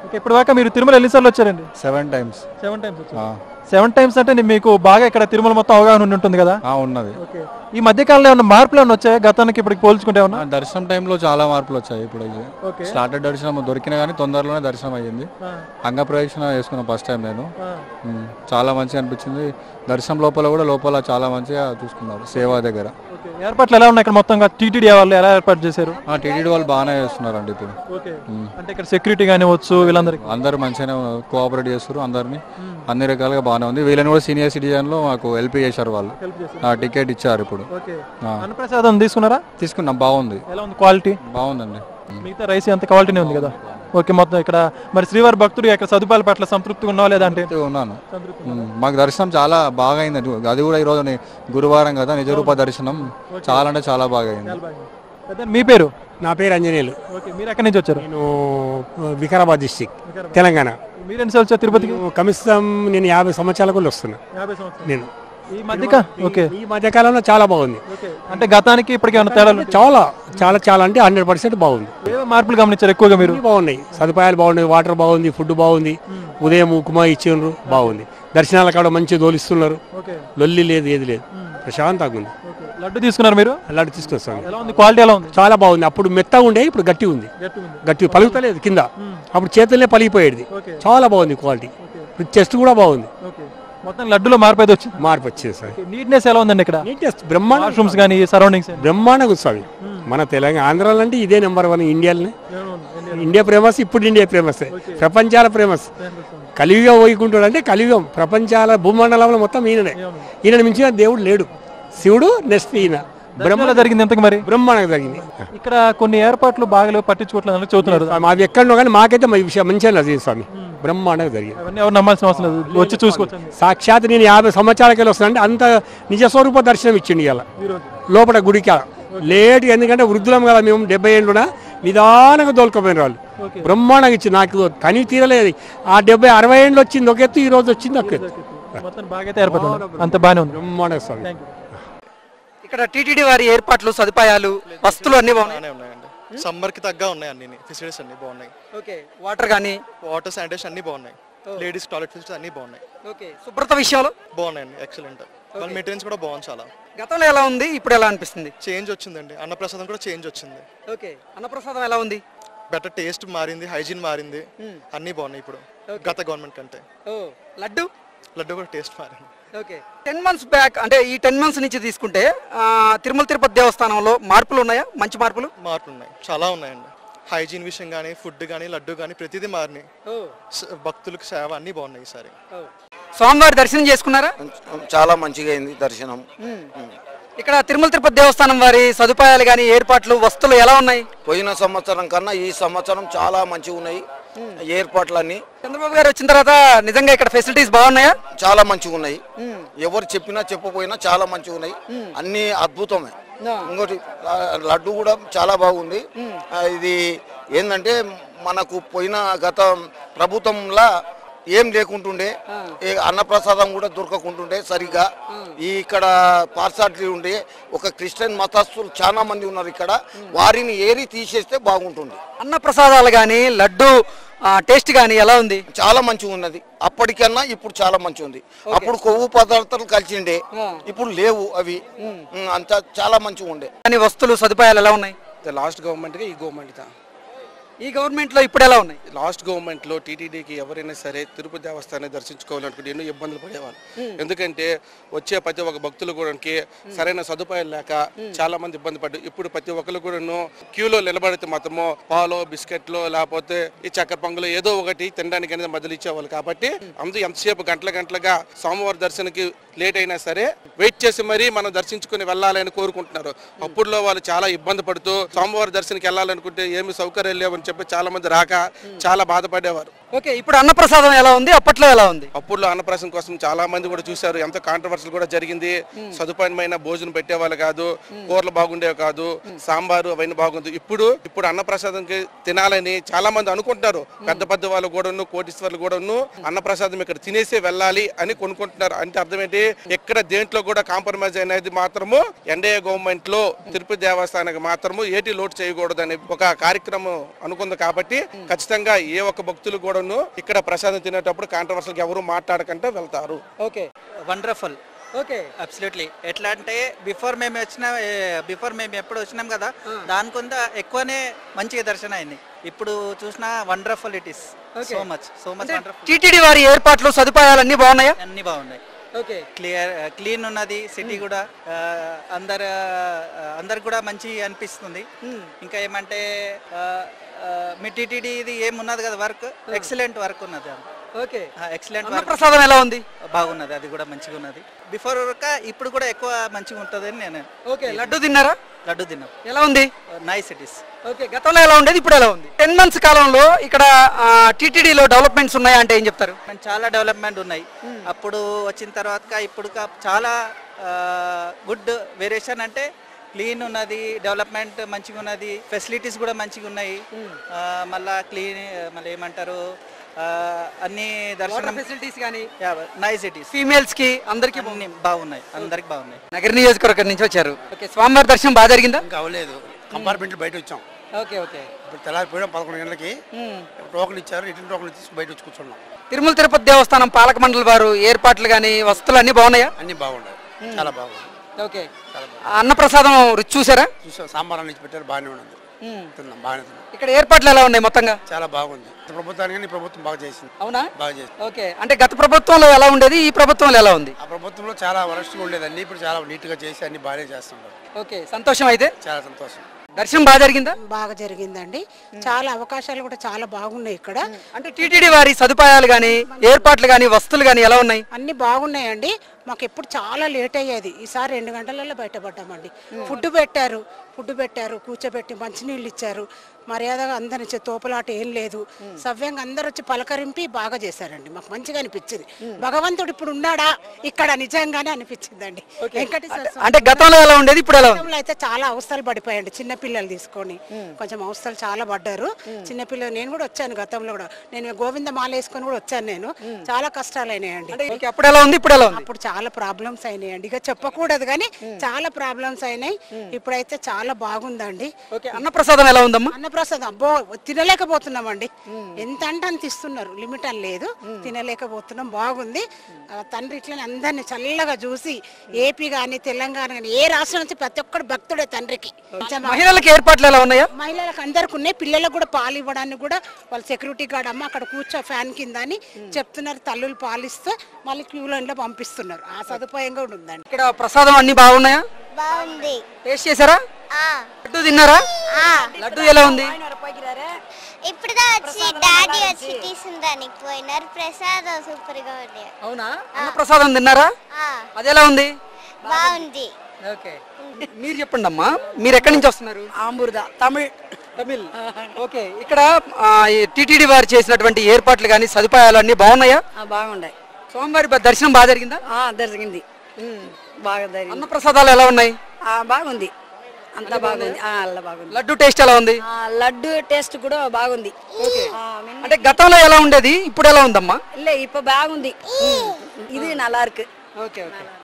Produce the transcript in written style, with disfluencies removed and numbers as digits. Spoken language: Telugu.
ఓకే, ఇప్పుడు దాకా మీరు తిరుమల ఎన్నిసార్లు వచ్చారండి? 7 times. 7 times వచ్చారు. 7 times అంటే మీకు బాగా ఇక్కడ తిరుమల మొత్తం అవగాహన ఉండి ఉంటుంది కదా? ఉన్నది. ఓకే, ఈ మధ్య కాలంలో ఏమైనా మార్పులు ఏమైనా వచ్చాయా గతానికి ఇప్పటికి పోల్చుకుంటే? ఏమన్నా దర్శనం టైంలో చాలా మార్పులు వచ్చాయి. ఇప్పుడు ఓకే, స్టార్టెడ్ దర్శనం దొరికినా కానీ తొందరలోనే దర్శనం అయ్యింది. అంగప్రదక్షిణ చేసుకున్నాను ఫస్ట్ టైం నేను. చాలా మంచిగా అనిపించింది. దర్శనం లోపల చాలా మంచిగా చూసుకున్నారు సేవా దగ్గర. ఏర్పాట్లు ఎలా ఉన్నాయి ఇక్కడ మొత్తంగా? టీటీడీ వాళ్ళు ఎలా ఏర్పాటు చేశారు? టీటీడీ వాళ్ళు బాగానే చేస్తున్నారండి ఇప్పుడు. అంటే ఇక్కడ సెక్యూరిటీ కానివచ్చు వీళ్ళందరికీ అందరూ మంచిగానే కోఆపరేట్ చేస్తారు. అందరినీ అన్ని రకాలుగా బాగానే ఉంది. వీళ్ళని కూడా సీనియర్ సిటిజన్ లో మాకు హెల్ప్ చేశారు. వాళ్ళు టికెట్ ఇచ్చారు. ఇప్పుడు అన్నప్రసాదం తీసుకున్నాం. బాగుంది. ఎలా ఉంది క్వాలిటీ? బాగుందండి. మిగతా రైస్ అంత క్వాలిటీనే ఉంది కదా? ఓకే, మొత్తం ఇక్కడ మరి శ్రీవారి భక్తుడు ఇక్కడ సదుపాయాల పట్ల సంతృప్తిగా ఉన్నావా లేదా? అంటే ఉన్నాను. మాకు దర్శనం చాలా బాగా అయింది. అది కూడా ఈరోజు గురువారం కదా, నిజ రూప దర్శనం చాలా అంటే చాలా బాగా అయింది. మీ పేరు? నా పేరు అంజనేయులు. ఓకే, మీరు ఎక్కడి నుంచి వచ్చారు? నేను వికారాబాద్ డిస్టిక్, తెలంగాణ. మీరు ఎన్ని సార్లు వచ్చారు తిరుపతికి? కనీసం నేను 50 సంవత్సరాలకు వస్తున్నా నేను ఈ మధ్య. ఓకే, ఈ మధ్య కాలంలో చాలా బాగుంది. అంటే గతానికి ఇప్పటికి ఏమైనా తేడాలు? చాలా చాలా చాలా అంటే 100% బాగుంది. ఏవో మార్పులు గమనించారు ఎక్కువగా మీరు? బాగున్నాయి, సదుపాయాలు బాగున్నాయి, వాటర్ బాగుంది, ఫుడ్ బాగుంది, ఉదయం ఉప్మా ఇచ్చిండ్రు, బాగుంది. దర్శనాల కాడ మంచిగా దోలిస్తున్నారు, లొల్లి లేదు, ఏది లేదు, ప్రశాంతంగా ఉంది. లడ్డు తీసుకున్నారు మీరు? లడ్డు తీసుకొస్తాను. ఎలా ఉంది క్వాలిటీ? ఎలా ఉంది? చాలా బాగుంది. అప్పుడు మెత్తగా ఉండే, ఇప్పుడు గట్టి ఉంది. గట్టి పలుగుతలేదు కింద, అప్పుడు చేతులనే పలిగిపోయేది. చాలా బాగుంది క్వాలిటీ. ఇప్పుడు చెస్ట్ కూడా బాగుంది. మొత్తం లడ్డులో మార్పు అయితే వచ్చింది. మార్పు వచ్చేది సార్. నీట్నెస్ ఎలా ఉందండి ఇక్కడ? నీట్నెస్ బ్రహ్మాండ. వాష్రూమ్స్ కానీ సరౌండింగ్స్ బ్రహ్మాండంగా స్వామి. మన తెలంగాణ ఆంధ్రాలో అంటే ఇదే నెంబర్ 1 ఇండియాలోనే. ఇండియా ఫేమస్, ఇప్పుడు ఇండియా ఫేమస్, ప్రపంచాల ఫేమస్. కలియుగం పోయికుంటాడు అంటే కలియుగం ప్రపంచాల భూమండలంలో మొత్తం ఈయన మించిన దేవుడు లేడు. శివుడు నెక్స్ట్ ఈయన. బ్రహ్మలో జరిగింది ఎంతకు మరి? బ్రహ్మాండంగా జరిగింది. ఇక్కడ కొన్ని ఏర్పాట్లు బాగా పట్టించుకోవట్లేదు చదువుతున్నారు. అవి ఎక్కడో కానీ మాకైతే విషయం మంచిగా జరిగింది స్వామి. బ్రహ్మాండంగా జరిగింది. అవన్నీ ఎవరు నమ్మాల్సిన అవసరం లేదు, వచ్చి చూసుకోవచ్చు. సాక్షాత్ నేను 50 సంవత్సరాలకి వస్తానంటే అంత నిజస్వరూప దర్శనం ఇచ్చిండు ఇవాళ లోపల గుడికి. లేట్, ఎందుకంటే వృద్ధులం కదా మేము, 70 ఏళ్ళున నిదానంగా దోలుకోపోయిన వాళ్ళు. బ్రహ్మాండంగా ఇచ్చింది. నాకు కనీ తీరలేదు. ఆ 70-60 ఏళ్ళు వచ్చింది ఒక ఎత్తు, ఈ రోజు వచ్చింది ఒక ఎత్తు. అంత బాగానే ఉంది. బ్రహ్మాండంగా స్వామి. ఇక్కడ టీటీడీ వారి ఏర్పాట్లు, సదుపాయాలు, వస్తువులు అన్ని ఉన్నాయండి. సమ్మర్ కి తగ్గ ఉన్నాయి. అన్ని ఫెసిలిటీస్ అన్ని బాగున్నాయి. ఓకే, వాటర్ కానీ వాటర్ శానిటేషన్ అన్ని బాగున్నాయి. లేడీస్ టాయిలెట్ ఫెసిలిటీస్ అన్ని బాగున్నాయి. ఓకే, శుభ్రత విషయాలు బాగున్నాయండి. ఎక్సలెంట్. వాళ్ళ మెయింటెనెన్స్ కూడా బాగుంది చాలా. గతంలో ఎలా ఉంది, ఇప్పుడు ఎలా అనిపిస్తుంది? చేంజ్ వచ్చిందండి. అన్నప్రసాదం కూడా చేంజ్ వచ్చింది. ఓకే, అన్నప్రసాదం ఎలా ఉంది? బెటర్ టేస్ట్ మారింది, హైజీన్ మారింది, అన్ని బాగున్నాయి ఇప్పుడు గత గవర్నమెంట్ కంటే. లడ్డు కూడా టేస్ట్ మారింది. ఓకే, 10 months బ్యాక్ అంటే ఈ 10 months నుంచి తీసుకుంటే తిరుమల తిరుపతి దేవస్థానంలో మార్పులు ఉన్నాయా? మంచి మార్పులు ఉన్నాయి, చాలా ఉన్నాయండి. హైజీన్ విషయం కానీ, ఫుడ్ కానీ, లడ్డు కానీ ప్రతిదీ మారినాయి. భక్తులకు సేవ అన్ని బాగున్నాయి. ఈసారి స్వామివారి దర్శనం చేసుకున్నారా? చాలా మంచిగా అయింది దర్శనం. ఇక్కడ తిరుమల తిరుపతి దేవస్థానం వారి సదుపాయాలు కానీ, ఏర్పాట్లు, వస్తువులు ఎలా ఉన్నాయి? పోయిన సంవత్సరం కన్నా ఈ సంవత్సరం చాలా మంచిగా ఉన్నాయి ఏర్పాట్లన్నీ. చంద్రబాబు గారు వచ్చిన తర్వాత నిజంగా ఇక్కడ ఫెసిలిటీస్ బాగున్నాయా? చాలా మంచిగా ఉన్నాయి. ఎవరు చెప్పినా చెప్పపోయినా చాలా మంచిగా ఉన్నాయి. అన్ని అద్భుతమే. ఇంకోటి లడ్డు కూడా చాలా బాగుంది. ఇది ఏంటంటే మనకు పోయిన గత ప్రభుత్వంలా ఏం లేకుంటుండే, అన్నప్రసాదం కూడా దొరకకుంటుండే సరిగా. ఇక్కడ పార్సాలిటీ ఉండే ఒక క్రిస్టియన్ మతస్థులు చాలా మంది ఉన్నారు ఇక్కడ, వారిని ఏరి తీసేస్తే బాగుంటుంది. అన్నప్రసాదాలు కానీ, లడ్డు టేస్ట్ కానీ ఎలా ఉంది? చాలా మంచిగా ఉన్నది. అప్పటికన్నా ఇప్పుడు చాలా మంచిగా ఉంది. అప్పుడు కొవ్వు పదార్థాలు కలిసిండే, ఇప్పుడు లేవు అవి. అంతా చాలా మంచిగా ఉండే. వస్తువులు, సదుపాయాలు ఎలా ఉన్నాయి? లాస్ట్ గవర్నమెంట్ ఈ గవర్నమెంట్ ఈ గవర్నమెంట్ లో ఇప్పుడు ఎలా ఉన్నాయి? లాస్ట్ గవర్నమెంట్ లో టీటీడీకి ఎవరైనా సరే తిరుపతి దేవస్థానాన్ని దర్శించుకోవాలనుకుంటే ఎన్నో ఇబ్బందులు పడేవాళ్ళు. ఎందుకంటే వచ్చే ప్రతి ఒక్క భక్తులు కూడా సరైన సదుపాయాలు లేక చాలా మంది ఇబ్బంది పడ్డారు. ఇప్పుడు ప్రతి ఒక్కరు కూడా క్యూలో నిలబడితే మాత్రము పాలు, బిస్కెట్లు, లేకపోతే ఈ చక్కెర పొంగలు ఏదో ఒకటి తినడానికి అనేది మధ్యలో ఇచ్చేవాళ్ళు. కాబట్టి అందరూ ఎంతసేపు గంటలుగా స్వామివారి దర్శనకి లేట్ అయినా సరే వెయిట్ చేసి మరీ మనం దర్శించుకుని వెళ్ళాలని కోరుకుంటున్నారు. అప్పుడులో వాళ్ళు చాలా ఇబ్బంది పడుతూ స్వామివారి దర్శనకి వెళ్ళాలనుకుంటే ఏమి సౌకర్యాలు లేవని చెప్పి చాలా మంది రాక చాలా బాధపడేవారు. ఓకే, ఇప్పుడు అన్నప్రసాదం ఎలా ఉంది, అప్పట్లో ఎలా ఉంది? అప్పుడులో అన్నప్రాసం కోసం చాలా మంది కూడా చూశారు, ఎంత కాంట్రవర్సల్ కూడా జరిగింది. సదుపాయమైన భోజనం పెట్టేవాళ్ళు కాదు, కూరలు బాగుండేవి కాదు, సాంబారు అవన్నీ బాగుంది. ఇప్పుడు అన్నప్రసాదంకి తినాలని చాలా మంది అనుకుంటున్నారు. పెద్ద పెద్ద వాళ్ళు కూడాను, కోటీశ్వర్లు కూడాను అన్నప్రసాదం ఇక్కడ తినేసే వెళ్ళాలి అని కొనుక్కుంటున్నారు. అంటే అర్థం ఏంటి, ఎక్కడ దేంట్లో కూడా కాంప్రమైజ్ అనేది మాత్రము ఎన్డీఏ గవర్నమెంట్ లో తిరుపతి దేవస్థానానికి మాత్రము ఏటి లోటు చేయకూడదని ఒక కార్యక్రమం అనుకుంది. కాబట్టి ఖచ్చితంగా ఏ ఒక్క భక్తులు కూడా ఇక్కడ ప్రసాదం తినేటప్పుడు కాంట్రవర్సల్ ఎవరు మాట్లాడకుండా వెళ్తారు. Okay, wonderful. Okay, absolutely. ఎట్లా అంటే బిఫోర్ మేము ఎప్పుడు వచ్చినాం కదా, దానికొంత ఎక్కువనే మంచిగా దర్శనం అయింది. ఇప్పుడు చూసిన wonderful it is. So much wonderful. TTD వారి ఏర్పాట్లు సదుపాయాలు అన్ని బాగున్నాయా? అన్ని బాగున్నాయి. ఓకే, క్లీన్ ఉన్నది సిటీ కూడా. అందరు కూడా మంచి అనిపిస్తుంది. ఇంకా ఏమంటే మీ టీటీడీ ఇది ఏమున్నది కదా, వర్క్ ఎక్సలెంట్ వర్క్ ఉన్నది. Okay, excellent work. ప్రసాదం ఎలా ఉంది? బాగున్నది, అది కూడా మంచిగా ఉన్నది. బిఫోర్ ఇప్పుడు కూడా ఎక్కువ మంచిగా ఉంటుంది అని నేను. ఓకే, లడ్డు తిన్నారా? లడ్డు తిన్నాం. ఎలా ఉంది? Nice it is. ఓకే, గతంలో ఎలా ఉండేది, ఇప్పుడు ఎలా ఉంది? 10 months కాలంలో ఇక్కడ టీటీడీలో డెవలప్మెంట్స్ ఉన్నాయా అంటే ఏం చెప్తారు? చాలా డెవలప్మెంట్ ఉన్నాయి. అప్పుడు వచ్చిన తర్వాత ఇప్పుడు చాలా గుడ్ వేరియేషన్. అంటే క్లీన్ ఉన్నది, డెవలప్మెంట్ మంచిగా ఉన్నది, ఫెసిలిటీస్ కూడా మంచిగా ఉన్నాయి. మళ్ళీ ఏమంటారు, అన్ని దర్శనం ఫెసిలిటీస్ కానీ నైస్ ఇట్ ఈస్. ఫీమేల్స్ కి అందరికి బాగున్నాయి, అందరికి బాగున్నాయి. నగర నియోజకవర్గం నుంచి వచ్చారు. ఓకే, స్వామివారి దర్శనం బాగా జరిగిందా? ఇంకా అవ్వలేదు, కంపార్ట్మెంట్ బయట వచ్చాం. ఓకే ఓకే, ఇప్పుడు తెల్లారిపోయాం 11 గంటలకి. టోకన్ ఇచ్చారు, రిటర్న్ టోకన్ ఇచ్చి బయట వచ్చి కూర్చున్నాం. తిరుమల తిరుపతి దేవస్థానం పాలక మండలి వారు ఏర్పాట్లు కానీ వసతులు అన్ని బాగున్నాయా? అన్ని బాగున్నాయి, చాలా బాగుంది. ఓకే, అన్నప్రసాదం రుచి చూసారా? చూసాం, సాంబార్ అన్ని పెట్టారు, బాగానే ఉన్నది. తిన్నాం, బాగానే తిన్నాం. ఇక్కడ ఏర్పాట్లు ఎలా ఉన్నాయి మొత్తంగా? చాలా బాగుంది. ప్రభుత్వానికి ప్రభుత్వం బాగా చేసింది. అవునా? బాగా చేసింది. ఓకే, అంటే గత ప్రభుత్వంలో ఎలా ఉండేది, ఈ ప్రభుత్వంలో ఎలా ఉంది? ఆ ప్రభుత్వంలో చాలా వరస్ట్గా ఉండేది, అన్ని ఇప్పుడు చాలా నీట్గా చేసి అన్ని బాగానే చేస్తున్నారు. ఓకే, సంతోషం. అయితే చాలా సంతోషం. దర్శనం బాగా జరిగిందా? బాగా జరిగిందండి. చాలా అవకాశాలు కూడా చాలా బాగున్నాయి ఇక్కడ. అంటే టీటీడీ వారి సదుపాయాలు కానీ, ఏర్పాట్లు కానీ, వస్తువులు కానీ ఎలా ఉన్నాయి? అన్ని బాగున్నాయండి. మాకు ఎప్పుడు చాలా లేట్ అయ్యేది, ఈసారి 2 గంటలలో బయటపడ్డామండి. ఫుడ్ పెట్టారు, కూర్చోబెట్టి మంచినీళ్ళు ఇచ్చారు, మర్యాదగా అందరి తోపులాట ఏం లేదు, సవ్యంగా అందరు వచ్చి పలకరింపి బాగా చేశారండి. మాకు మంచిగా అనిపించింది. భగవంతుడు ఇప్పుడు ఉన్నాడా ఇక్కడ నిజంగానే అనిపించిందండి. వెంకటేశ్వర అంటే గతంలో ఎలా ఉండేది, ఇప్పుడు ఎలా ఉంది? అయితే చాలా అవస్థలు పడిపోయాయండి. చిన్నపిల్లలు తీసుకొని కొంచెం అవస్థలు చాలా పడ్డారు. చిన్నపిల్లలు నేను కూడా వచ్చాను, గతంలో కూడా నేను గోవింద మాల వేసుకొని కూడా వచ్చాను. నేను చాలా కష్టాలు అయినాయండి. అప్పుడు ఎలా ఉంది, ఇప్పుడు ఎలా ఉంది? అప్పుడు చాలా ప్రాబ్లమ్స్ అయినాయండి, ఇక చెప్పకూడదు కానీ చాలా ప్రాబ్లమ్స్ అయినాయి. ఇప్పుడైతే చాలా బాగుందండి. అన్నప్రసాదం ఎలా ఉందమ్మా? అన్నప్రసాదం అబ్బో తినలేకపోతున్నామండి. ఎంత అంటే అంత ఇస్తున్నారు, లిమిట్ అని లేదు, తినలేకపోతున్నాం. బాగుంది. తండ్రి ఇట్లా అందరినీ చల్లగా చూసి ఏపీ కానీ తెలంగాణ కానీ ఏ రాష్ట్రం నుంచి ప్రతి ఒక్కరు భక్తుడే తండ్రికి. మహిళలకు ఏర్పాట్లు ఎలా ఉన్నాయా? మహిళలకు అందరికి ఉన్నాయి. పిల్లలకు కూడా పాలు ఇవ్వడానికి కూడా వాళ్ళు సెక్యూరిటీ గార్డ్ అమ్మ అక్కడ కూర్చో ఫ్యాన్ కింద అని చెప్తున్నారు. తల్లులు పాలిస్తే మళ్ళీ క్యూ లైన్ లో పంపిస్తున్నారు. ఆ సదుపాయం కూడా ఉందండి. ఇక్కడ ప్రసాదం అన్ని బాగున్నాయా? బాగుంది. టేస్ట్ చేశారా? లడ్డు తిన్నారా? లడ్డు ఎలా ఉంది? ఇప్పుడు వచ్చి డాడీ వచ్చి తీసుకురానికి పోయినారు. ప్రసాదం సూపర్ గా ఉంది. అవునా? ప్రసాదం తిన్నారా? అది ఎలా ఉంది? బాగుంది. ఓకే, మీరు చెప్పండి అమ్మా, మీరు ఎక్కడి నుంచి వస్తున్నారు? ఆంబుర్దా, తమిళ్. ఓకే, ఇక్కడ టీటీడీ వారు చేసినటువంటి ఏర్పాట్లు కానీ సదుపాయాలు అన్ని బాగున్నాయా? బాగున్నాయి. స్వామివారి దర్శనం బాగా జరిగిందా? జరిగింది, బాగా జరిగింది. అన్న ప్రసాదాలు ఎలా ఉన్నాయి? బాగుంది, అంతా బాగుంది. బాగుంది. లడ్డు టేస్ట్ ఎలా ఉంది? లడ్డు టేస్ట్ కూడా బాగుంది. అంటే గతంలో ఎలా ఉండేది, ఇప్పుడు ఎలా ఉందమ్మా? ఇప్పుడు బాగుంది. ఇది నల్లా ఇருக்கு. Okay okay.